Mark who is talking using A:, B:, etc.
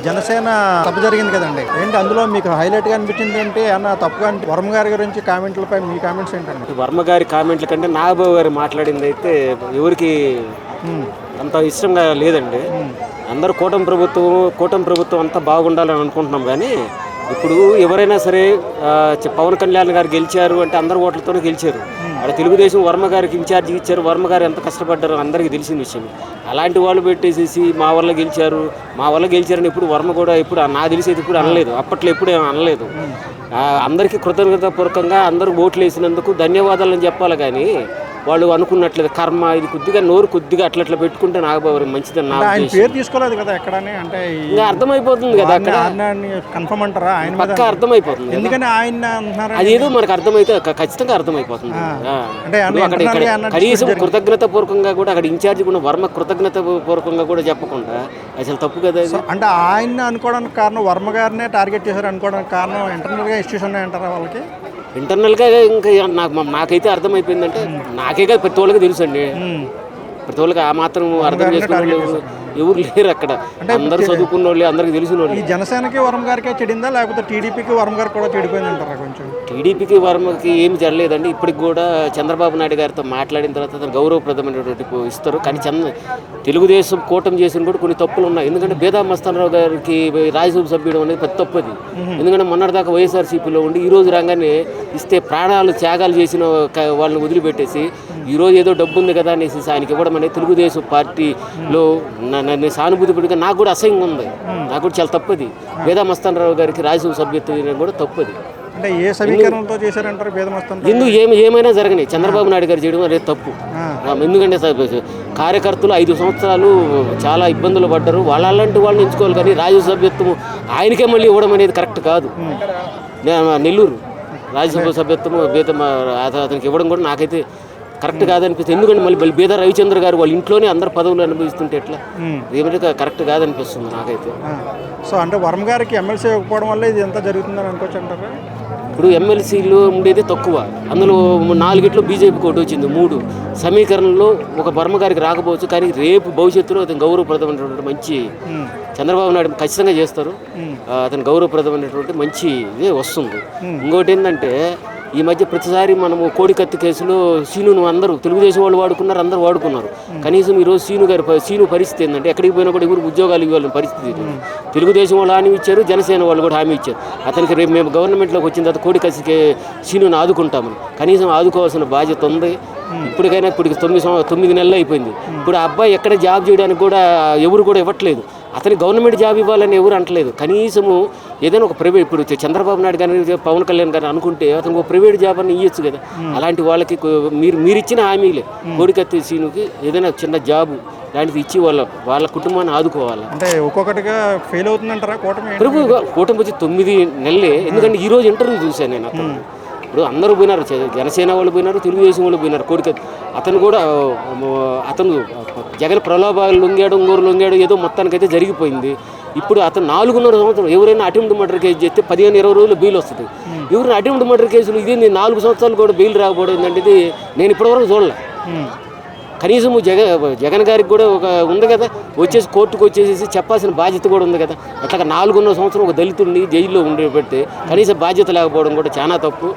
A: జనసేన సభ జరిగింది కదండి, ఏంటి అందులో మీకు హైలైట్గా అనిపించింది ఏంటి అన్న? తప్పుగా వర్మ గారి గురించి కామెంట్లపై మీ కామెంట్స్ ఏంటండి?
B: వర్మ గారి కామెంట్ల కంటే నాగబాబు గారు మాట్లాడింది అయితే ఎవరికి అంత ఇష్టంగా లేదండి. అందరూ కూటమి ప్రభుత్వం అంతా బాగుండాలని అనుకుంటున్నాం. కానీ ఇప్పుడు ఎవరైనా సరే పవన్ కళ్యాణ్ గారు గెలిచారు అంటే అందరు ఓట్లతోనే గెలిచారు. అక్కడ తెలుగుదేశం వర్మ గారికి ఇన్ఛార్జ్ ఇచ్చారు. వర్మ గారు ఎంత కష్టపడ్డారో అందరికీ తెలిసిన విషయం. అలాంటి వాళ్ళు పెట్టేసేసి మా వల్ల గెలిచారని ఇప్పుడు వర్మ కూడా ఇప్పుడు నాకు తెలిసేది ఇప్పుడు అనలేదు. అప్పట్లో ఎప్పుడు అనలేదు. అందరికీ కృతజ్ఞతాపూర్వకంగా అందరూ ఓట్లు వేసినందుకు ధన్యవాదాలని చెప్పాలి. కానీ వాళ్ళు అనుకున్నట్లేదు కర్మ ఇది కొద్దిగా అట్లా పెట్టుకుంటే నాగబాబు మంచిదని నా
A: పేరు తీసుకోలేదు కదా ఎక్కడని, అంటే
B: ఇంకా అర్థమైపోతుంది కదా అక్కడ
A: కన్ఫర్మ్ అంటారా? ఆయన
B: పక్కా అర్థమైపోతుంది.
A: ఎందుకని ఆయన
B: అదేదో మనకు అర్థమైతే ఖచ్చితంగా అర్థమైపోతుంది. కనీసం కృతజ్ఞతాపూర్వకంగా కూడా అక్కడ ఇన్ఛార్జ్ కూడా వర్మ కృతజ్ఞతాపూర్వకంగా కూడా చెప్పకుండా అసలు తప్పు కదా.
A: అంటే ఆయన అనుకోవడానికి కారణం వర్మ గారినే టార్గెట్ చేశారు అనుకోవడానికి కారణం ఇంటర్నల్గా ఇష్యూస్ ఉన్నాయంటారా వాళ్ళకి?
B: ఇంటర్నల్గా ఇంకా నాకైతే అర్థమైపోయిందంటే నాకే కదా ప్రతి వాళ్ళకి తెలుసు అండి. ప్రతి వాళ్ళకి ఆ మాత్రం అర్థం చేసుకునే ఎవరు లేరు అక్కడ. అందరూ చదువుకున్న వాళ్ళు, అందరికి తెలిసిన వాళ్ళు.
A: ఈ జనసేనకి వర్మ గారికే చెడిందా లేకపోతే టీడీపీకి వర్మ గారు కూడా చెడిపోయింది అంటారా? కొంచెం
B: టీడీపీకి వర్మకి ఏమి జరగలేదండి. ఇప్పటికి కూడా చంద్రబాబు నాయుడు గారితో మాట్లాడిన తర్వాత గౌరవప్రదమైనటువంటి ఇస్తారు. కానీ తెలుగుదేశం కూటమి చేసిన కూడా కొన్ని తప్పులు ఉన్నాయి. ఎందుకంటే బేదా మస్తానరావు గారికి రాజ్యసభ సభ్యుడు అనేది పెద్ద తప్పు అది. ఎందుకంటే మొన్నటిదాకా వైఎస్ఆర్సీపీలో ఉండి ఈ రోజు రాగానే ఇస్తే ప్రాణాలు త్యాగాలు చేసిన వాళ్ళని వదిలిపెట్టేసి ఈరోజు ఏదో డబ్బు ఉంది కదా అనేసి ఆయనకి ఇవ్వడం అనేది తెలుగుదేశం పార్టీలో సానుభూతి పడిగా నాకు కూడా అసహ్యంగా ఉంది. నాకు కూడా చాలా తప్పది. బేదా మస్తానరావు గారికి రాజ్యసభ సభ్యత్వం కూడా తప్పది.
A: అంటే ఏ సమీకరణంతో చేశారంటారు బేదా మస్తానరావు?
B: ఎందుకు ఏమైనా జరగని చంద్రబాబు నాయుడు గారు చేయడం అనేది తప్పు. ఎందుకంటే కార్యకర్తలు 5 సంవత్సరాలు చాలా ఇబ్బందులు పడ్డారు. వాళ్ళంటి వాళ్ళని ఎంచుకోవాలి. కానీ రాజ్యసభ సభ్యత్వం ఆయనకే మళ్ళీ ఇవ్వడం అనేది కరెక్ట్ కాదు. నెల్లూరు రాజ్యసభ సభ్యత్వం అతనికి ఇవ్వడం కూడా నాకైతే కరెక్ట్ కాదనిపిస్తుంది. ఎందుకంటే మళ్ళీ బీదా రవిచంద్ర గారు వాళ్ళ ఇంట్లోనే అందరు పదవులు అనుభవిస్తుంటే ఎట్లా? ఏమంటే కరెక్ట్ కాదనిపిస్తుంది నాకైతే.
A: సో అంటే వర్మ గారికి ఎమ్మెల్సీ ఇవ్వకపోవడం వల్ల ఇది ఎంత జరుగుతుందని అనుకోవచ్చు అంటారా?
B: ఇప్పుడు ఎమ్మెల్సీలు ఉండేది తక్కువ. అందులో 4 బీజేపీకి ఒకటి వచ్చింది. 3 సమీకరణలో ఒక వర్మ గారికి రాకపోవచ్చు. కానీ రేపు భవిష్యత్తులో అతను గౌరవప్రదమైనటువంటి మంచి చంద్రబాబు నాయుడు ఖచ్చితంగా చేస్తారు. అతను గౌరవప్రదమైనటువంటి మంచి ఇదే వస్తుంది. ఇంకోటి ఏంటంటే ఈ మధ్య ప్రతిసారి మనము కోడికత్తి కేసులో సీనును అందరూ తెలుగుదేశం వాళ్ళు వాడుకున్నారు, అందరూ వాడుకున్నారు. కనీసం ఈరోజు సీను పరిస్థితి ఏంటంటే ఎక్కడికి పోయినా కూడా ఎవరు ఉద్యోగాలు ఇవ్వాలని పరిస్థితి. తెలుగుదేశం వాళ్ళు హామీ ఇచ్చారు, జనసేన వాళ్ళు కూడా హామీ ఇచ్చారు. అతనికి రేపు మేము గవర్నమెంట్లోకి వచ్చిన తర్వాత కోడికత్తికి సీనును ఆదుకుంటామని. కనీసం ఆదుకోవాల్సిన బాధ్యత ఉంది. ఇప్పటికైనా 9 నెలలు అయిపోయింది. ఇప్పుడు ఆ అబ్బాయి ఎక్కడ జాబ్ చేయడానికి కూడా ఎవరు కూడా ఇవ్వట్లేదు. అతనికి గవర్నమెంట్ జాబ్ ఇవ్వాలని ఎవరు అంటలేదు. కనీసము ఏదైనా ఒక ప్రైవేట్, ఇప్పుడు చంద్రబాబు నాయుడు కానీ పవన్ కళ్యాణ్ గారు అనుకుంటే అతనికి ఒక ప్రైవేట్ జాబ్ అని ఇవ్వచ్చు కదా. అలాంటి వాళ్ళకి మీరు ఇచ్చిన హామీలే కోడికత్తి సీనుకి ఏదైనా చిన్న జాబు లాంటిది ఇచ్చి వాళ్ళ కుటుంబాన్ని ఆదుకోవాలి.
A: అంటే ఒక్కొక్కటిగా ఫెయిల్ అవుతుందంటారా కూటమి?
B: కూటమి వచ్చి 9 నెలలే. ఎందుకంటే ఈరోజు ఇంటర్వ్యూ చూశాను నేను. ఇప్పుడు అందరూ పోయినారు, జనసేన వాళ్ళు పోయినారు, తెలుగుదేశం వాళ్ళు పోయినారు కోడికత్తి. అతను జగన్ ప్రలోభాలు లొంగాడు ఏదో మొత్తానికైతే జరిగిపోయింది. ఇప్పుడు అతను 4.5 సంవత్సరం ఎవరైనా అటెంప్ట్ మర్డర్ కేసు చేస్తే 15-20 రోజులు బెయిల్ వస్తుంది. ఎవరైనా అటెంప్ట్ మర్డర్ కేసులు ఇది 4 సంవత్సరాలు కూడా బెయిల్ రాకపోవడం ఏంటంటే ఇది నేను ఇప్పటివరకు చూడలే. కనీసం జగన్ గారికి కూడా ఒక ఉంది కదా, కోర్టుకు వచ్చేసి చెప్పాల్సిన బాధ్యత కూడా ఉంది కదా. అట్లా 4.5 సంవత్సరం ఒక దళితుడిని జైల్లో ఉండేపెడితే కనీసం బాధ్యత లేకపోవడం కూడా చాలా తప్పు.